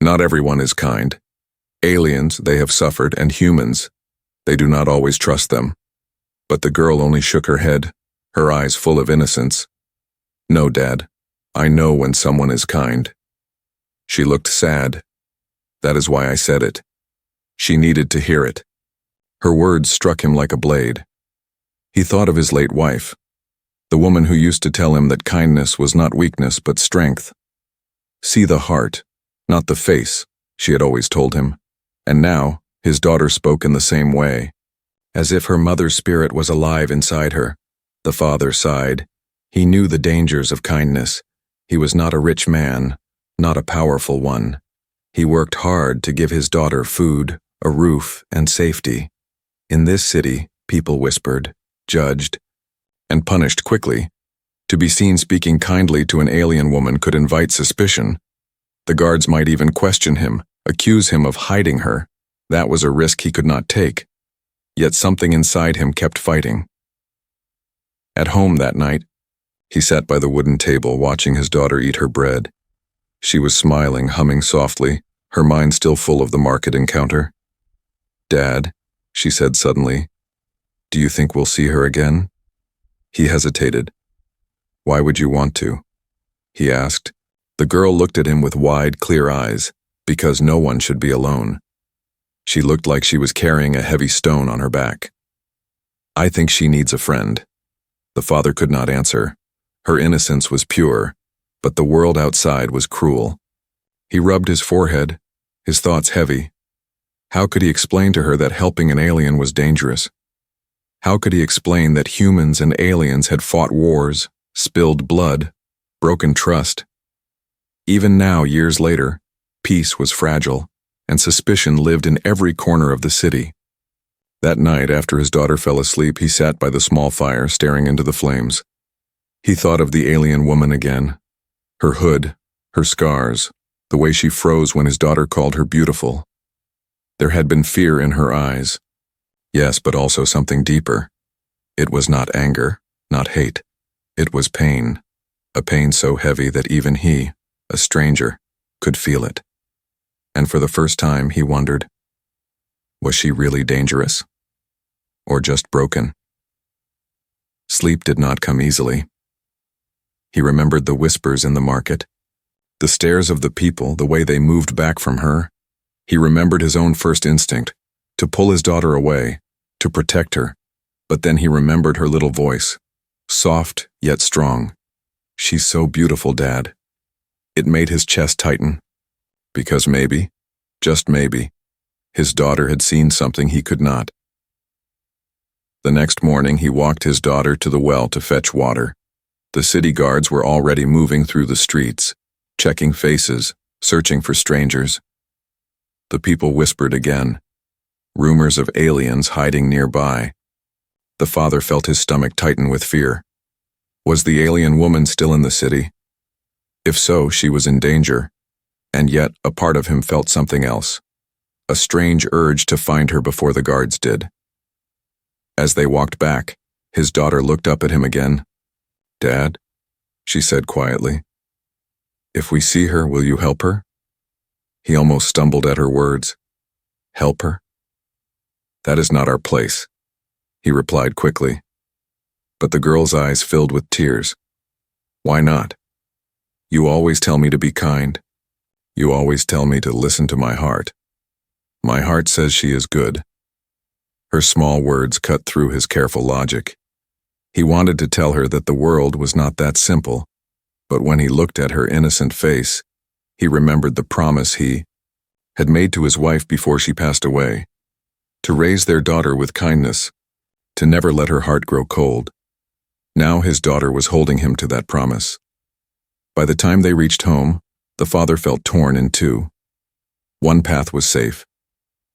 Not everyone is kind. Aliens, they have suffered, and humans, they do not always trust them. But the girl only shook her head, her eyes full of innocence. No, Dad, I know when someone is kind. She looked sad. That is why I said it. She needed to hear it. Her words struck him like a blade. He thought of his late wife, the woman who used to tell him that kindness was not weakness but strength. See the heart, not the face, she had always told him. And now, his daughter spoke in the same way, as if her mother's spirit was alive inside her. The father sighed. He knew the dangers of kindness. He was not a rich man, not a powerful one. He worked hard to give his daughter food, a roof, and safety. In this city, people whispered, judged, and punished quickly. To be seen speaking kindly to an alien woman could invite suspicion. The guards might even question him, accuse him of hiding her. That was a risk he could not take. Yet something inside him kept fighting. At home that night, he sat by the wooden table watching his daughter eat her bread. She was smiling, humming softly, her mind still full of the market encounter. "Dad," she said suddenly, "do you think we'll see her again?" He hesitated. "Why would you want to?" he asked. The girl looked at him with wide, clear eyes, because no one should be alone. She looked like she was carrying a heavy stone on her back. "I think she needs a friend." The father could not answer. Her innocence was pure, but the world outside was cruel. He rubbed his forehead, his thoughts heavy. How could he explain to her that helping an alien was dangerous? How could he explain that humans and aliens had fought wars, spilled blood, broken trust? Even now, years later, peace was fragile, and suspicion lived in every corner of the city. That night, after his daughter fell asleep, he sat by the small fire, staring into the flames. He thought of the alien woman again. Her hood, her scars, the way she froze when his daughter called her beautiful. There had been fear in her eyes. Yes, but also something deeper. It was not anger, not hate. It was pain, a pain so heavy that even he, a stranger, could feel it. And for the first time, he wondered, was she really dangerous? Or just broken? Sleep did not come easily. He remembered the whispers in the market, the stares of the people, the way they moved back from her. He remembered his own first instinct, to pull his daughter away, to protect her. But then he remembered her little voice, soft yet strong. "She's so beautiful, Dad." It made his chest tighten. Because maybe, just maybe, his daughter had seen something he could not. The next morning, he walked his daughter to the well to fetch water. The city guards were already moving through the streets, checking faces, searching for strangers. The people whispered again, rumors of aliens hiding nearby. The father felt his stomach tighten with fear. Was the alien woman still in the city? If so, she was in danger. And yet, a part of him felt something else, a strange urge to find her before the guards did. As they walked back, his daughter looked up at him again. "Dad," she said quietly, "if we see her, will you help her?" He almost stumbled at her words. "Help her?" "That is not our place," he replied quickly. But the girl's eyes filled with tears. "Why not? You always tell me to be kind. You always tell me to listen to my heart. My heart says she is good." Her small words cut through his careful logic. He wanted to tell her that the world was not that simple, but when he looked at her innocent face, he remembered the promise he had made to his wife before she passed away, to raise their daughter with kindness, to never let her heart grow cold. Now his daughter was holding him to that promise. By the time they reached home, the father felt torn in two. One path was safe.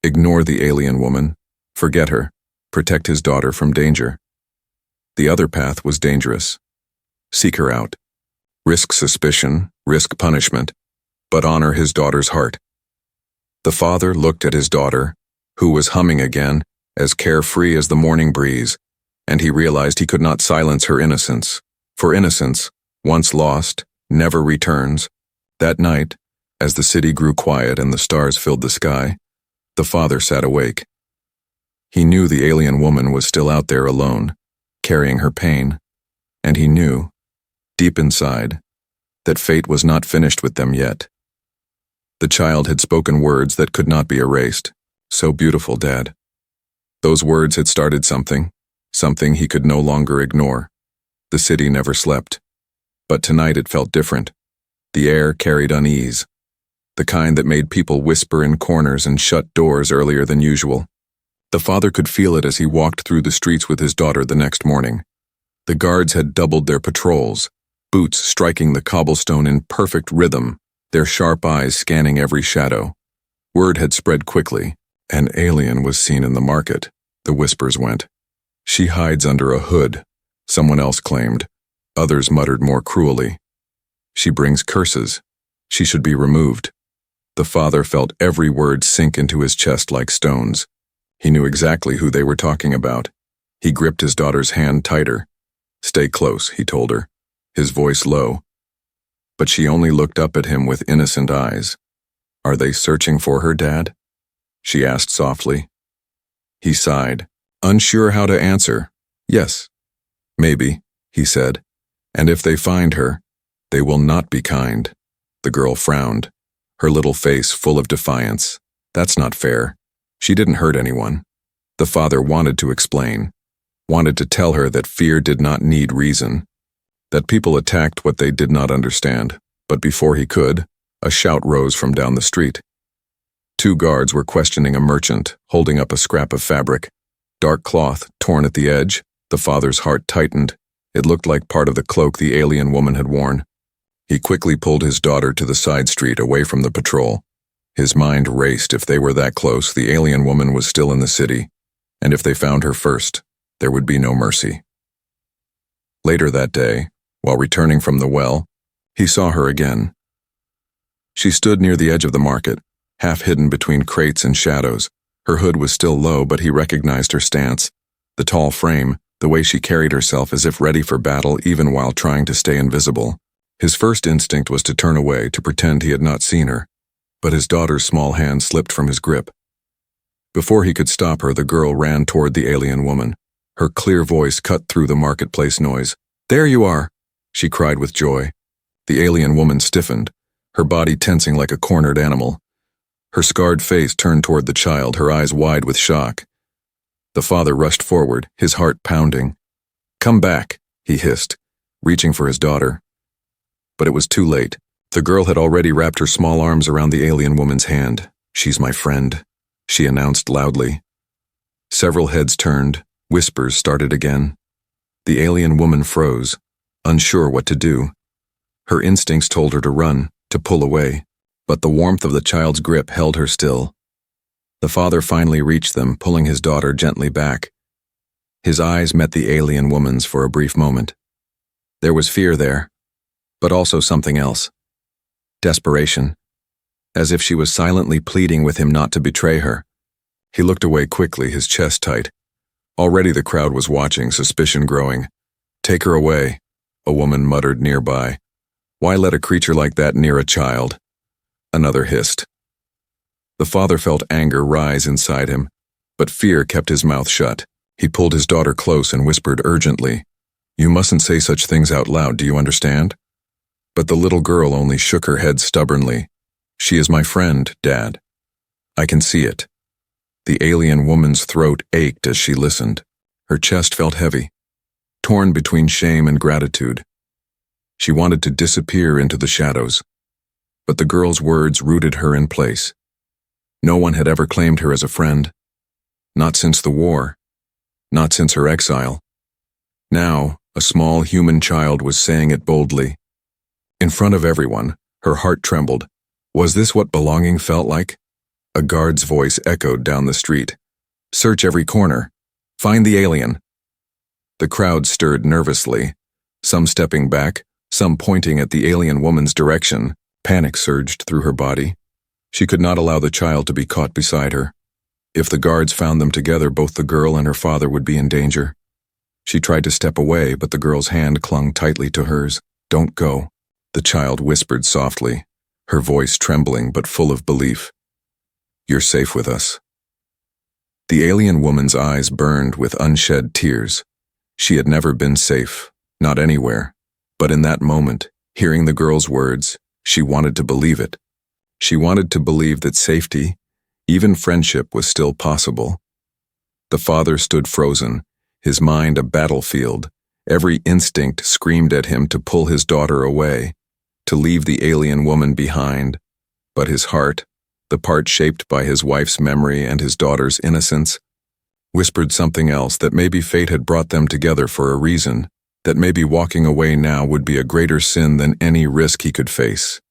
Ignore the alien woman, forget her, protect his daughter from danger. The other path was dangerous. Seek her out. Risk suspicion, risk punishment, but honor his daughter's heart. The father looked at his daughter, who was humming again, as carefree as the morning breeze, and he realized he could not silence her innocence. For innocence, once lost, never returns. That night, As the city grew quiet and the stars filled the sky, the father sat awake. He knew the alien woman was still out there alone, carrying her pain, and he knew, deep inside, that fate was not finished with them yet. The child had spoken words that could not be erased. So beautiful, Dad. Those words had started something he could no longer ignore. The city never slept. But tonight it felt different. The air carried unease, the kind that made people whisper in corners and shut doors earlier than usual. The father could feel it as he walked through the streets with his daughter the next morning. The guards had doubled their patrols, boots striking the cobblestone in perfect rhythm, their sharp eyes scanning every shadow. Word had spread quickly. An alien was seen in the market, the whispers went. She hides under a hood, someone else claimed. Others muttered more cruelly. She brings curses. She should be removed. The father felt every word sink into his chest like stones. He knew exactly who they were talking about. He gripped his daughter's hand tighter. Stay close, he told her, his voice low. But she only looked up at him with innocent eyes. Are they searching for her, Dad? She asked softly. He sighed, unsure how to answer. Yes, maybe, he said. And if they find her, they will not be kind. The girl frowned, her little face full of defiance. That's not fair. She didn't hurt anyone. The father wanted to explain, wanted to tell her that fear did not need reason, that people attacked what they did not understand. But before he could, a shout rose from down the street. 2 guards were questioning a merchant, holding up a scrap of fabric. Dark cloth, torn at the edge. The father's heart tightened. It looked like part of the cloak the alien woman had worn. He quickly pulled his daughter to the side street away from the patrol. His mind raced. If they were that close, the alien woman was still in the city. And if they found her first, there would be no mercy. Later that day, while returning from the well, he saw her again. She stood near the edge of the market, half hidden between crates and shadows. Her hood was still low, but he recognized her stance. The tall frame, the way she carried herself as if ready for battle even while trying to stay invisible. His first instinct was to turn away, to pretend he had not seen her. But his daughter's small hand slipped from his grip. Before he could stop her, the girl ran toward the alien woman. Her clear voice cut through the marketplace noise. There you are, she cried with joy. The alien woman stiffened, her body tensing like a cornered animal. Her scarred face turned toward the child, her eyes wide with shock. The father rushed forward, his heart pounding. Come back, he hissed, reaching for his daughter. But it was too late. The girl had already wrapped her small arms around the alien woman's hand. She's my friend, she announced loudly. Several heads turned, whispers started again. The alien woman froze, unsure what to do. Her instincts told her to run, to pull away, but the warmth of the child's grip held her still. The father finally reached them, pulling his daughter gently back. His eyes met the alien woman's for a brief moment. There was fear there, but also something else. Desperation, as if she was silently pleading with him not to betray her. He looked away quickly, his chest tight. Already the crowd was watching, suspicion growing. Take her away, a woman muttered nearby. Why let a creature like that near a child? Another hissed. The father felt anger rise inside him, but fear kept his mouth shut. He pulled his daughter close and whispered urgently, You mustn't say such things out loud, do you understand? But the little girl only shook her head stubbornly. She is my friend, Dad. I can see it. The alien woman's throat ached as she listened. Her chest felt heavy, torn between shame and gratitude. She wanted to disappear into the shadows, but the girl's words rooted her in place. No one had ever claimed her as a friend. Not since the war. Not since her exile. Now, a small human child was saying it boldly. In front of everyone, her heart trembled. Was this what belonging felt like? A guard's voice echoed down the street. Search every corner. Find the alien. The crowd stirred nervously, some stepping back, some pointing at the alien woman's direction. Panic surged through her body. She could not allow the child to be caught beside her. If the guards found them together, both the girl and her father would be in danger. She tried to step away, but the girl's hand clung tightly to hers. Don't go, the child whispered softly, her voice trembling but full of belief. "You're safe with us." The alien woman's eyes burned with unshed tears. She had never been safe, not anywhere. But in that moment, hearing the girl's words, she wanted to believe it. She wanted to believe that safety, even friendship, was still possible. The father stood frozen, his mind a battlefield. Every instinct screamed at him to pull his daughter away, to leave the alien woman behind. But his heart, the part shaped by his wife's memory and his daughter's innocence, whispered something else, that maybe fate had brought them together for a reason, that maybe walking away now would be a greater sin than any risk he could face.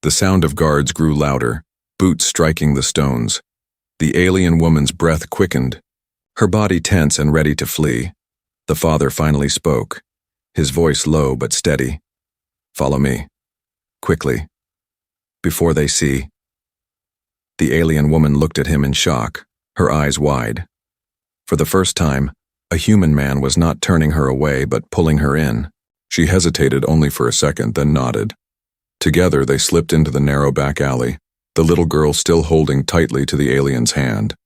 The sound of guards grew louder, boots striking the stones. The alien woman's breath quickened, her body tense and ready to flee. The father finally spoke, his voice low but steady. "Follow me. Quickly. Before they see." The alien woman looked at him in shock, her eyes wide. For the first time, a human man was not turning her away but pulling her in. She hesitated only for a second, then nodded. Together they slipped into the narrow back alley, the little girl still holding tightly to the alien's hand.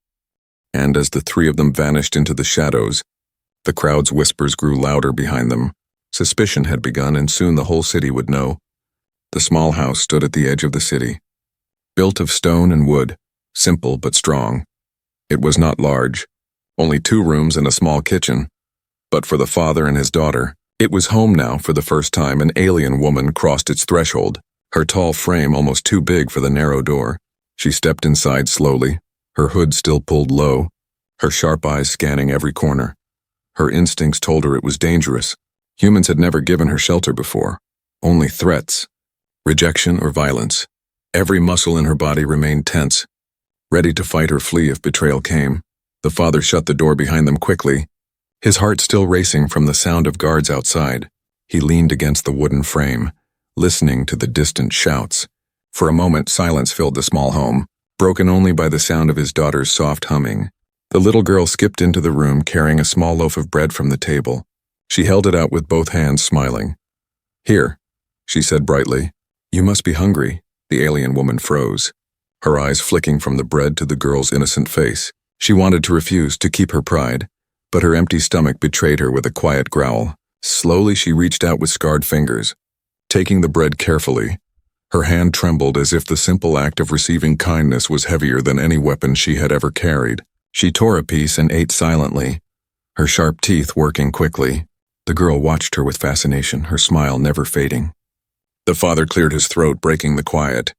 And as the three of them vanished into the shadows, the crowd's whispers grew louder behind them. Suspicion had begun, and soon the whole city would know. The small house stood at the edge of the city, built of stone and wood, simple but strong. It was not large, only 2 rooms and a small kitchen. But for the father and his daughter, it was home now. For the first time, an alien woman crossed its threshold, her tall frame almost too big for the narrow door. She stepped inside slowly, her hood still pulled low, her sharp eyes scanning every corner. Her instincts told her it was dangerous. Humans had never given her shelter before, only threats, rejection or violence. Every muscle in her body remained tense, ready to fight or flee if betrayal came. The father shut the door behind them quickly, his heart still racing from the sound of guards outside. He leaned against the wooden frame, listening to the distant shouts. For a moment, silence filled the small home, broken only by the sound of his daughter's soft humming. The little girl skipped into the room carrying a small loaf of bread from the table. She held it out with both hands, smiling. "Here," she said brightly. "You must be hungry." The alien woman froze, her eyes flicking from the bread to the girl's innocent face. She wanted to refuse, to keep her pride, but her empty stomach betrayed her with a quiet growl. Slowly she reached out with scarred fingers, taking the bread carefully. Her hand trembled as if the simple act of receiving kindness was heavier than any weapon she had ever carried. She tore a piece and ate silently, her sharp teeth working quickly. The girl watched her with fascination, her smile never fading. The father cleared his throat, breaking the quiet.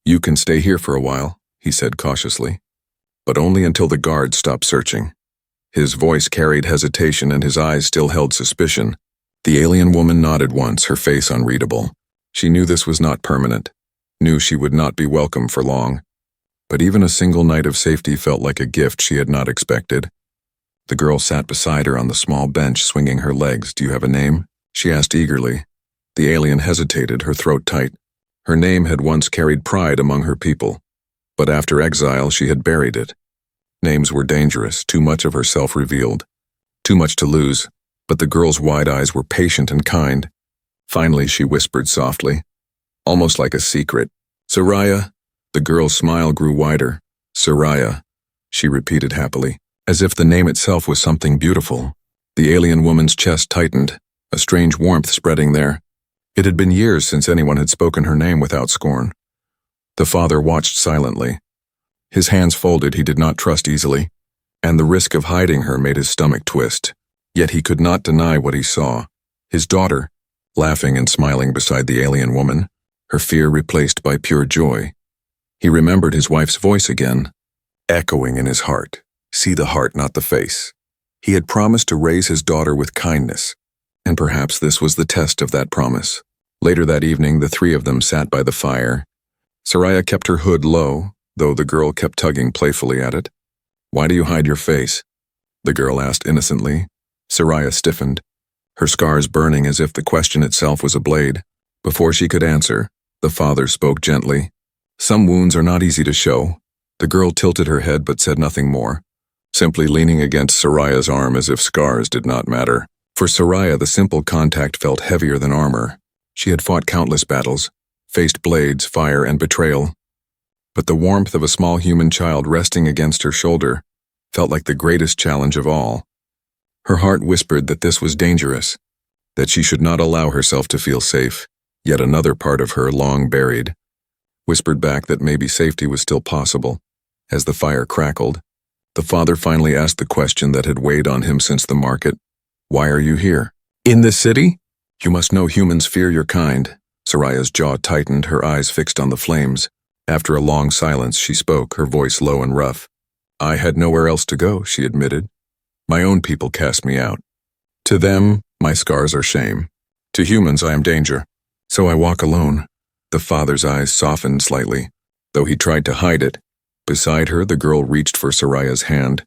"You can stay here for a while," he said cautiously, "but only until the guards stop searching." His voice carried hesitation and his eyes still held suspicion. The alien woman nodded once, her face unreadable. She knew this was not permanent, knew she would not be welcome for long. But even a single night of safety felt like a gift she had not expected. The girl sat beside her on the small bench, swinging her legs. "Do you have a name?" she asked eagerly. The alien hesitated, her throat tight. Her name had once carried pride among her people, but after exile she had buried it. Names were dangerous, too much of herself revealed, too much to lose, but the girl's wide eyes were patient and kind. Finally she whispered softly, almost like a secret, "Soraya." The girl's smile grew wider. "Soraya," she repeated happily, as if the name itself was something beautiful. The alien woman's chest tightened, a strange warmth spreading there. It had been years since anyone had spoken her name without scorn. The father watched silently. His hands folded, he did not trust easily, and the risk of hiding her made his stomach twist. Yet he could not deny what he saw. His daughter, laughing and smiling beside the alien woman, her fear replaced by pure joy. He remembered his wife's voice again, echoing in his heart. See the heart, not the face. He had promised to raise his daughter with kindness, and perhaps this was the test of that promise. Later that evening, the 3 of them sat by the fire. Soraya kept her hood low, though the girl kept tugging playfully at it. "Why do you hide your face?" the girl asked innocently. Soraya stiffened, her scars burning as if the question itself was a blade. Before she could answer, the father spoke gently. "Some wounds are not easy to show." The girl tilted her head but said nothing more, simply leaning against Soraya's arm as if scars did not matter. For Soraya, the simple contact felt heavier than armor. She had fought countless battles, faced blades, fire, and betrayal. But the warmth of a small human child resting against her shoulder felt like the greatest challenge of all. Her heart whispered that this was dangerous, that she should not allow herself to feel safe. Yet another part of her, long buried, whispered back that maybe safety was still possible. As the fire crackled, the father finally asked the question that had weighed on him since the market. "Why are you here? In this city? You must know humans fear your kind." Soraya's jaw tightened, her eyes fixed on the flames. After a long silence, she spoke, her voice low and rough. "I had nowhere else to go," she admitted. "My own people cast me out. To them, my scars are shame. To humans, I am danger. So I walk alone." The father's eyes softened slightly, though he tried to hide it. Beside her, the girl reached for Soraya's hand,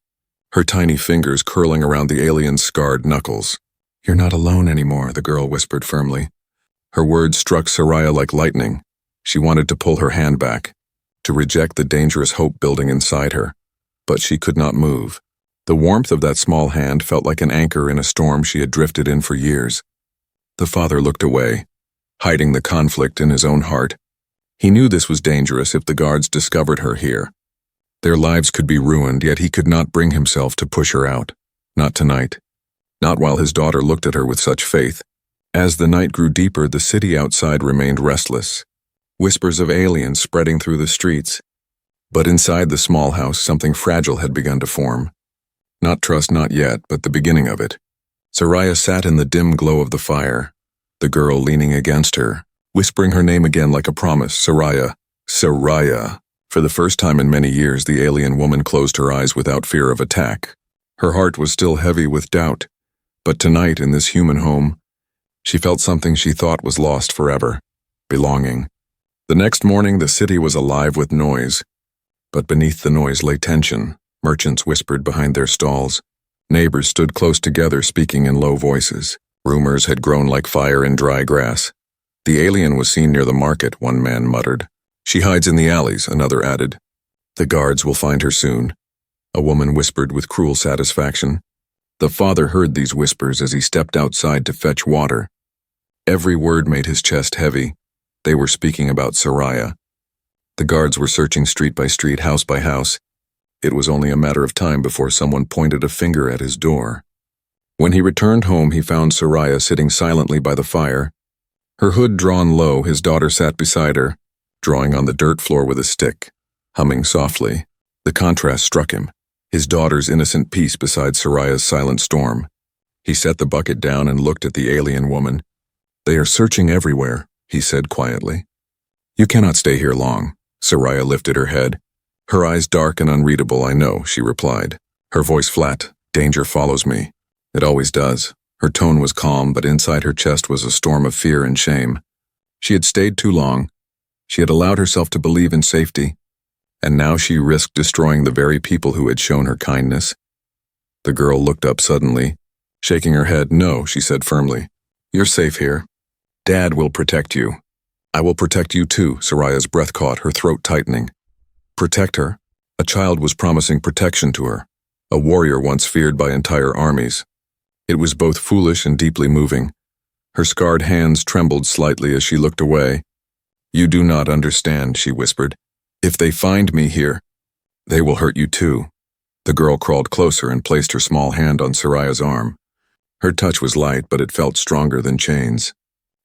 her tiny fingers curling around the alien's scarred knuckles. "You're not alone anymore," the girl whispered firmly. Her words struck Soraya like lightning. She wanted to pull her hand back, to reject the dangerous hope building inside her, but she could not move. The warmth of that small hand felt like an anchor in a storm she had drifted in for years. The father looked away, hiding the conflict in his own heart. He knew this was dangerous if the guards discovered her here. Their lives could be ruined, yet he could not bring himself to push her out. Not tonight. Not while his daughter looked at her with such faith. As the night grew deeper, the city outside remained restless. Whispers of aliens spreading through the streets. But inside the small house, something fragile had begun to form. Not trust, not yet, but the beginning of it. Soraya sat in the dim glow of the fire, the girl leaning against her, whispering her name again like a promise. "Soraya, Soraya." For the first time in many years, the alien woman closed her eyes without fear of attack. Her heart was still heavy with doubt, but tonight in this human home, she felt something she thought was lost forever: belonging. The next morning, the city was alive with noise, but beneath the noise lay tension. Merchants whispered behind their stalls. Neighbors stood close together, speaking in low voices. Rumors had grown like fire in dry grass. "The alien was seen near the market," one man muttered. "She hides in the alleys," another added. "The guards will find her soon," a woman whispered with cruel satisfaction. The father heard these whispers as he stepped outside to fetch water. Every word made his chest heavy. They were speaking about Soraya. The guards were searching street by street, house by house. It was only a matter of time before someone pointed a finger at his door. When he returned home, he found Soraya sitting silently by the fire. Her hood drawn low, his daughter sat beside her, drawing on the dirt floor with a stick, humming softly. The contrast struck him, his daughter's innocent peace beside Soraya's silent storm. He set the bucket down and looked at the alien woman. "They are searching everywhere," he said quietly. "You cannot stay here long." Soraya lifted her head. Her eyes dark and unreadable. "I know," she replied, her voice flat. "Danger follows me. It always does." Her tone was calm, but inside her chest was a storm of fear and shame. She had stayed too long. She had allowed herself to believe in safety, and now she risked destroying the very people who had shown her kindness. The girl looked up suddenly, shaking her head. "No," she said firmly. "You're safe here. Dad will protect you." "I will protect you too." Soraya's breath caught, her throat tightening. Protect her? A child was promising protection to her, a warrior once feared by entire armies. It was both foolish and deeply moving. Her scarred hands trembled slightly as she looked away. "You do not understand," she whispered. "If they find me here, they will hurt you too." The girl crawled closer and placed her small hand on Soraya's arm. Her touch was light, but it felt stronger than chains.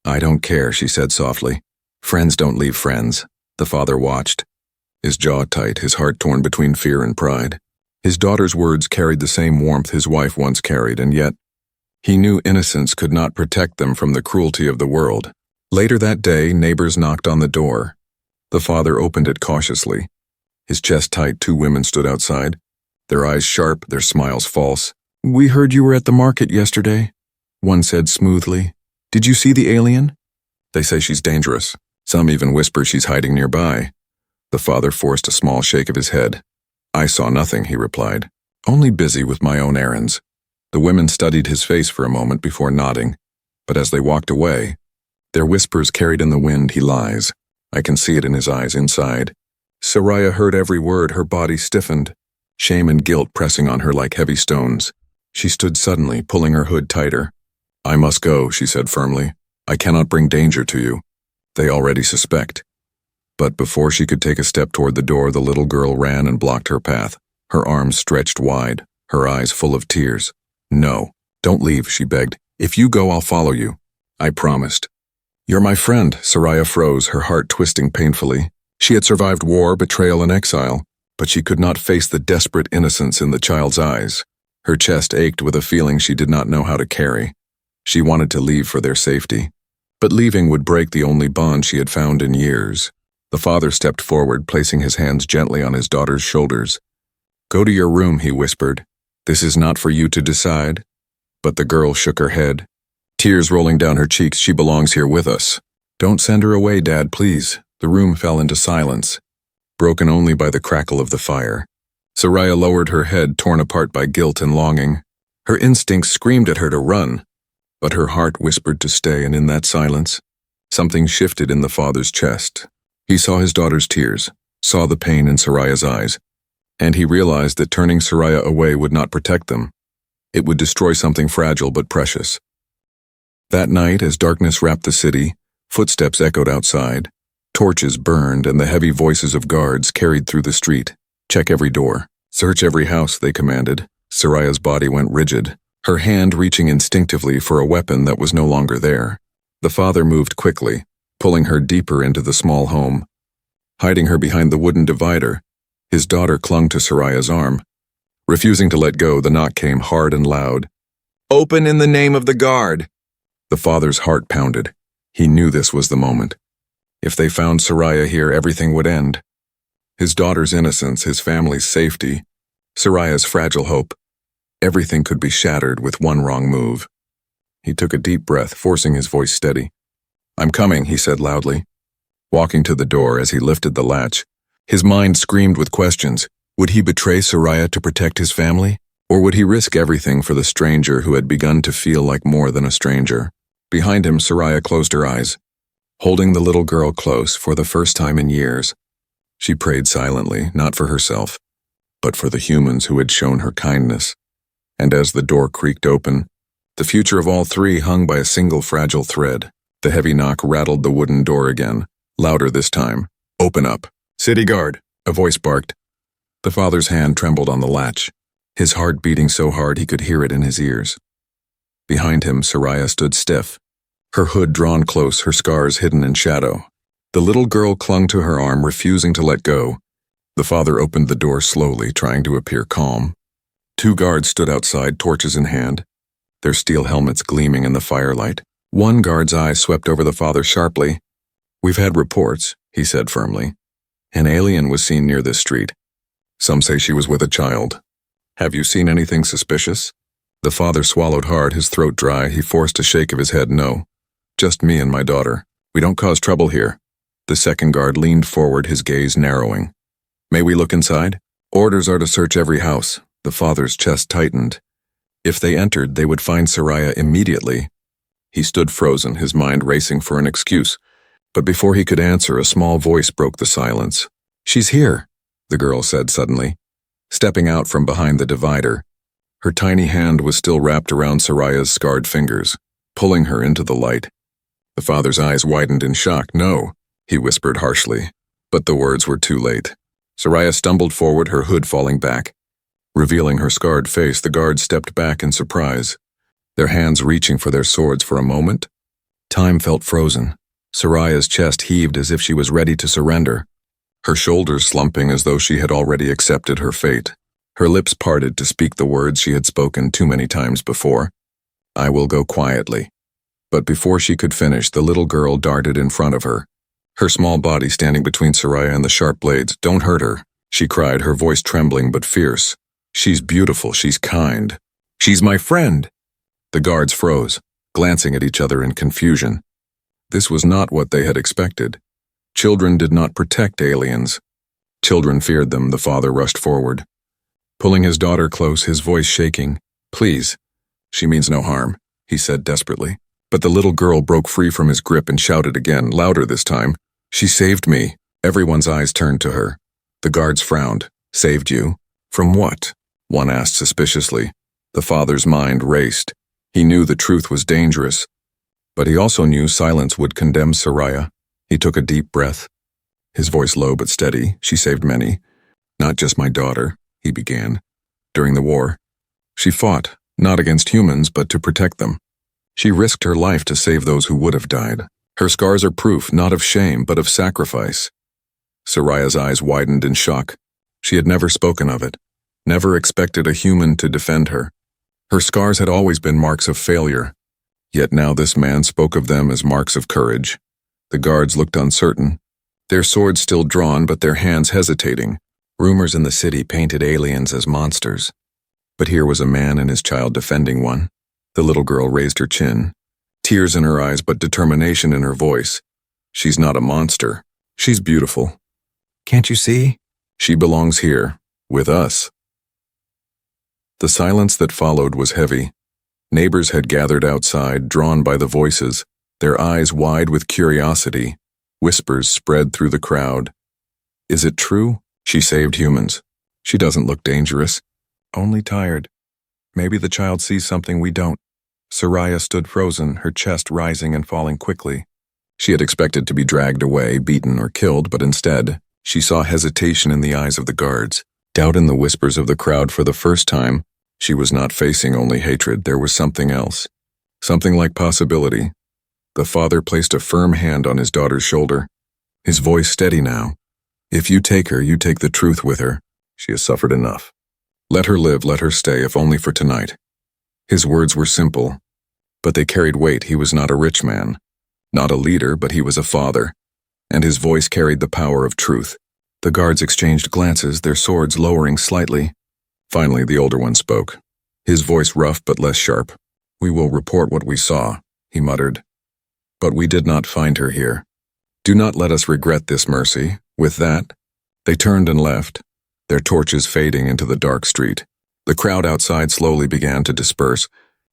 "I don't care," she said softly. "Friends don't leave friends." The father watched, his jaw tight, his heart torn between fear and pride. His daughter's words carried the same warmth his wife once carried, and yet he knew innocence could not protect them from the cruelty of the world. Later that day, neighbors knocked on the door. The father opened it cautiously. His chest tight, two women stood outside, their eyes sharp, their smiles false. "We heard you were at the market yesterday," one said smoothly. "Did you see the alien?" "They say she's dangerous. Some even whisper she's hiding nearby." The father forced a small shake of his head. "I saw nothing," he replied. "Only busy with my own errands." The women studied his face for a moment before nodding, but as they walked away, their whispers carried in the wind. "He lies. I can see it in his eyes inside." Soraya heard every word, her body stiffened, shame and guilt pressing on her like heavy stones. She stood suddenly, pulling her hood tighter. "I must go," she said firmly. "I cannot bring danger to you." They already suspect. But before she could take a step toward the door, the little girl ran and blocked her path, her arms stretched wide, her eyes full of tears. "No, don't leave," she begged. "If you go, I'll follow you. I promised." "You're my friend." Soraya froze, her heart twisting painfully. She had survived war, betrayal, and exile, but she could not face the desperate innocence in the child's eyes. Her chest ached with a feeling she did not know how to carry. She wanted to leave for their safety, but leaving would break the only bond she had found in years. The father stepped forward, placing his hands gently on his daughter's shoulders. "Go to your room," he whispered. "This is not for you to decide." But the girl shook her head, tears rolling down her cheeks. "She belongs here with us." "Don't send her away, Dad, please." The room fell into silence, broken only by the crackle of the fire. Soraya lowered her head, torn apart by guilt and longing. Her instincts screamed at her to run, but her heart whispered to stay, and in that silence, something shifted in the father's chest. He saw his daughter's tears, saw the pain in Soraya's eyes, and he realized that turning Soraya away would not protect them. It would destroy something fragile but precious. That night, as darkness wrapped the city, footsteps echoed outside. Torches burned, and the heavy voices of guards carried through the street. "Check every door. Search every house," they commanded. Soraya's body went rigid, her hand reaching instinctively for a weapon that was no longer there. The father moved quickly, pulling her deeper into the small home. Hiding her behind the wooden divider, his daughter clung to Soraya's arm. Refusing to let go, the knock came hard and loud. "Open in the name of the guard!" The father's heart pounded. He knew this was the moment. If they found Soraya here, everything would end. His daughter's innocence, his family's safety, Soraya's fragile hope. Everything could be shattered with one wrong move. He took a deep breath, forcing his voice steady. "I'm coming," he said loudly. Walking to the door as he lifted the latch, his mind screamed with questions. Would he betray Soraya to protect his family? Or would he risk everything for the stranger who had begun to feel like more than a stranger? Behind him, Soraya closed her eyes, holding the little girl close for the first time in years. She prayed silently, not for herself, but for the humans who had shown her kindness. And as the door creaked open, the future of all three hung by a single fragile thread. The heavy knock rattled the wooden door again, louder this time. "Open up." "City guard," a voice barked. The father's hand trembled on the latch, his heart beating so hard he could hear it in his ears. Behind him, Soraya stood stiff, her hood drawn close, her scars hidden in shadow. The little girl clung to her arm, refusing to let go. The father opened the door slowly, trying to appear calm. Two guards stood outside, torches in hand, their steel helmets gleaming in the firelight. One guard's eye swept over the father sharply. "We've had reports," he said firmly. "An alien was seen near this street. Some say she was with a child. Have you seen anything suspicious?" The father swallowed hard, his throat dry. He forced a shake of his head. "No. Just me and my daughter. We don't cause trouble here." The second guard leaned forward, his gaze narrowing. "May we look inside?" "Orders are to search every house." The father's chest tightened. If they entered, they would find Soraya immediately. He stood frozen, his mind racing for an excuse. But before he could answer, a small voice broke the silence. "She's here," the girl said suddenly, stepping out from behind the divider. Her tiny hand was still wrapped around Soraya's scarred fingers, pulling her into the light. The father's eyes widened in shock. "No," he whispered harshly, but the words were too late. Soraya stumbled forward, her hood falling back. Revealing her scarred face, the guards stepped back in surprise, their hands reaching for their swords. For a moment, time felt frozen. Soraya's chest heaved as if she was ready to surrender, her shoulders slumping as though she had already accepted her fate. Her lips parted to speak the words she had spoken too many times before. "I will go quietly." But before she could finish, the little girl darted in front of her, her small body standing between Soraya and the sharp blades. "Don't hurt her," she cried, her voice trembling but fierce. "She's beautiful, she's kind. She's my friend." The guards froze, glancing at each other in confusion. This was not what they had expected. Children did not protect aliens. Children feared them. The father rushed forward, pulling his daughter close, his voice shaking. "Please, she means no harm," he said desperately. But the little girl broke free from his grip and shouted again, louder this time. "She saved me." Everyone's eyes turned to her. The guards frowned. "Saved you? From what?" one asked suspiciously. The father's mind raced. He knew the truth was dangerous, but he also knew silence would condemn Soraya. He took a deep breath. His voice low but steady. She saved many. Not just my daughter, he began. During the war, she fought, not against humans, but to protect them. She risked her life to save those who would have died. Her scars are proof, not of shame, but of sacrifice. Soraya's eyes widened in shock. She had never spoken of it, never expected a human to defend her. Her scars had always been marks of failure, yet now this man spoke of them as marks of courage. The guards looked uncertain, their swords still drawn but their hands hesitating. Rumors in the city painted aliens as monsters. But here was a man and his child defending one. The little girl raised her chin, tears in her eyes but determination in her voice. She's not a monster. She's beautiful. Can't you see? She belongs here, with us. The silence that followed was heavy. Neighbors had gathered outside, drawn by the voices, their eyes wide with curiosity. Whispers spread through the crowd. Is it true? She saved humans. She doesn't look dangerous. Only tired. Maybe the child sees something we don't. Soraya stood frozen, her chest rising and falling quickly. She had expected to be dragged away, beaten or killed, but instead, she saw hesitation in the eyes of the guards, doubt in the whispers of the crowd. For the first time, she was not facing only hatred. There was something else. Something like possibility. The father placed a firm hand on his daughter's shoulder, his voice steady now. If you take her, you take the truth with her. She has suffered enough. Let her live, let her stay, if only for tonight. His words were simple, but they carried weight. He was not a rich man, not a leader, but he was a father, and his voice carried the power of truth. The guards exchanged glances, their swords lowering slightly. Finally, the older one spoke, his voice rough but less sharp. We will report what we saw, he muttered. But we did not find her here. Do not let us regret this, Mercy. With that, they turned and left, their torches fading into the dark street. The crowd outside slowly began to disperse,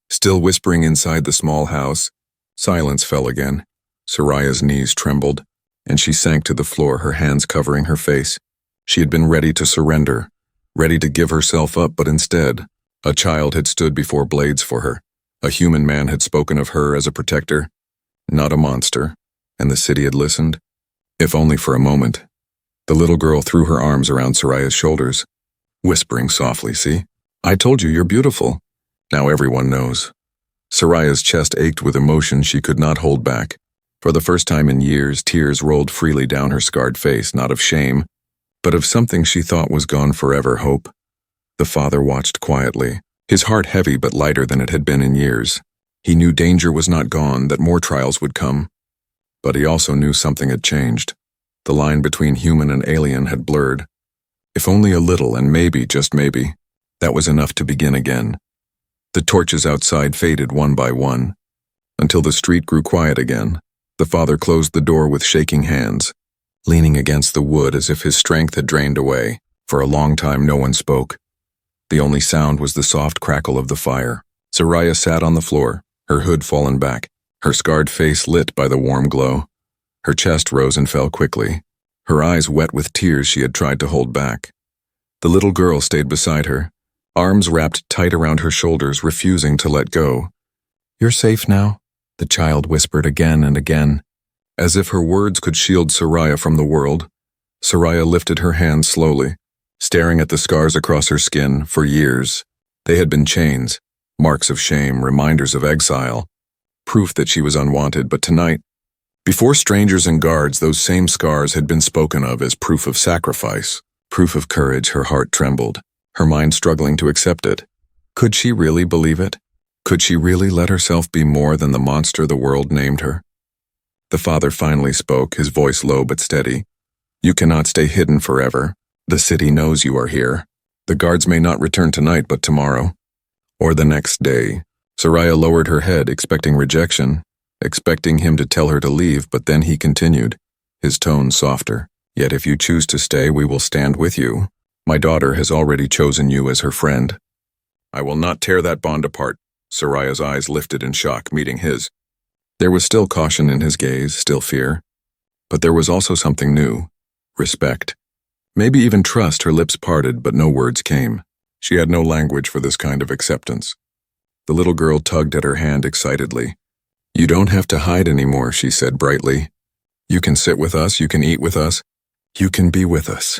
still whispering inside the small house. Silence fell again. Soraya's knees trembled, and she sank to the floor, her hands covering her face. She had been ready to surrender, ready to give herself up, but instead, a child had stood before blades for her. A human man had spoken of her as a protector, not a monster, and the city had listened, if only for a moment. The little girl threw her arms around Soraya's shoulders, whispering softly, "See? I told you you're beautiful. Now everyone knows." Soraya's chest ached with emotion she could not hold back. For the first time in years, tears rolled freely down her scarred face, not of shame, but of something she thought was gone forever, hope. The father watched quietly, his heart heavy but lighter than it had been in years. He knew danger was not gone, that more trials would come. But he also knew something had changed. The line between human and alien had blurred. If only a little, and maybe, just maybe, that was enough to begin again. The torches outside faded one by one, until the street grew quiet again. The father closed the door with shaking hands, leaning against the wood as if his strength had drained away. For a long time no one spoke. The only sound was the soft crackle of the fire. Soraya sat on the floor, her hood fallen back, her scarred face lit by the warm glow. Her chest rose and fell quickly, her eyes wet with tears she had tried to hold back. The little girl stayed beside her, arms wrapped tight around her shoulders, refusing to let go. "You're safe now," the child whispered again and again, as if her words could shield Soraya from the world. Soraya lifted her hands slowly, staring at the scars across her skin. For years, they had been chains, marks of shame, reminders of exile, proof that she was unwanted. But tonight, before strangers and guards, those same scars had been spoken of as proof of sacrifice, proof of courage. Her heart trembled, her mind struggling to accept it. Could she really believe it? Could she really let herself be more than the monster the world named her? The father finally spoke, his voice low but steady. "You cannot stay hidden forever. The city knows you are here. The guards may not return tonight, but tomorrow, or the next day." Soraya lowered her head, expecting rejection, expecting him to tell her to leave, but then he continued, his tone softer. "Yet if you choose to stay, we will stand with you. My daughter has already chosen you as her friend." "I will not tear that bond apart." Soraya's eyes lifted in shock, meeting his. There was still caution in his gaze, still fear. But there was also something new. Respect. Maybe even trust. Her lips parted, but no words came. She had no language for this kind of acceptance. The little girl tugged at her hand excitedly. "You don't have to hide anymore," she said brightly. You can sit with us, you can eat with us, you can be with us.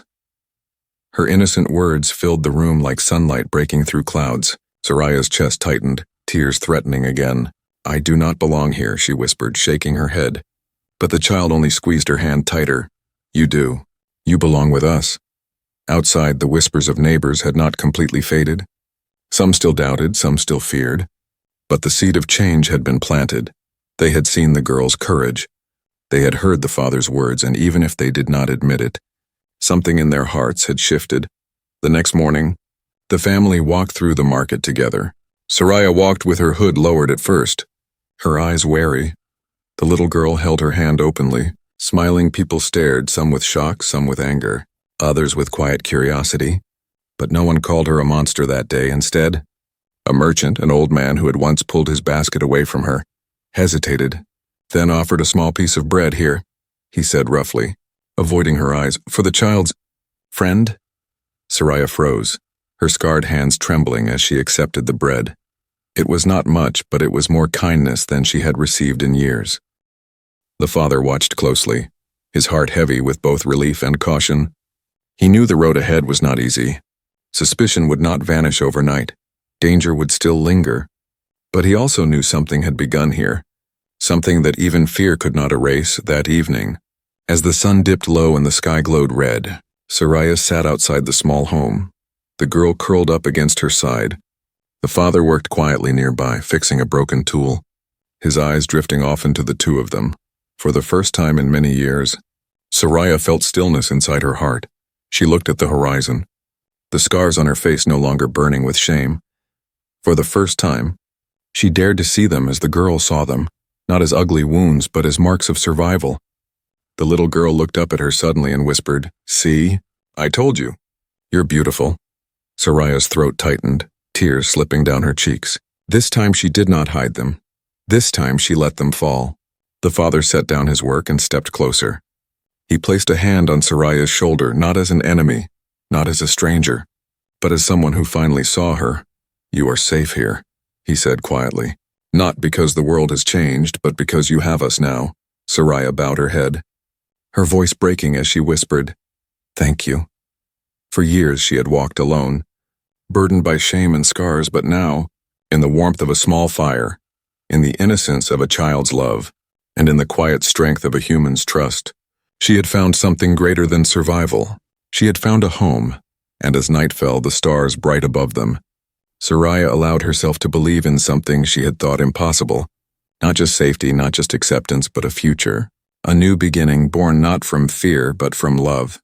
Her innocent words filled the room like sunlight breaking through clouds. Soraya's chest tightened, tears threatening again. I do not belong here, she whispered, shaking her head. But the child only squeezed her hand tighter. You do. You belong with us. Outside, the whispers of neighbors had not completely faded. Some still doubted, some still feared. But the seed of change had been planted. They had seen the girl's courage. They had heard the father's words, and even if they did not admit it, something in their hearts had shifted. The next morning, the family walked through the market together. Soraya walked with her hood lowered at first, her eyes wary. The little girl held her hand openly. Smiling people stared, some with shock, some with anger, others with quiet curiosity. But no one called her a monster that day. Instead, a merchant, an old man who had once pulled his basket away from her, hesitated, then offered a small piece of bread. Here, he said roughly, avoiding her eyes. For the child's friend? Soraya froze, her scarred hands trembling as she accepted the bread. It was not much, but it was more kindness than she had received in years. The father watched closely, his heart heavy with both relief and caution. He knew the road ahead was not easy. Suspicion would not vanish overnight. Danger would still linger. But he also knew something had begun here, something that even fear could not erase. That evening, as the sun dipped low and the sky glowed red, Soraya sat outside the small home, the girl curled up against her side. The father worked quietly nearby, fixing a broken tool, his eyes drifting often to the two of them. For the first time in many years, Soraya felt stillness inside her heart. She looked at the horizon, the scars on her face no longer burning with shame. For the first time, she dared to see them as the girl saw them, not as ugly wounds, but as marks of survival. The little girl looked up at her suddenly and whispered, "See? I told you. You're beautiful." Soraya's throat tightened, tears slipping down her cheeks. This time she did not hide them. This time she let them fall. The father set down his work and stepped closer. He placed a hand on Soraya's shoulder, not as an enemy, not as a stranger, but as someone who finally saw her. You are safe here, he said quietly. Not because the world has changed, but because you have us now. Soraya bowed her head, her voice breaking as she whispered, "Thank you." For years she had walked alone, burdened by shame and scars, but now, in the warmth of a small fire, in the innocence of a child's love, and in the quiet strength of a human's trust, she had found something greater than survival. She had found a home, and as night fell, the stars bright above them, Soraya allowed herself to believe in something she had thought impossible. Not just safety, not just acceptance, but a future. A new beginning born not from fear, but from love.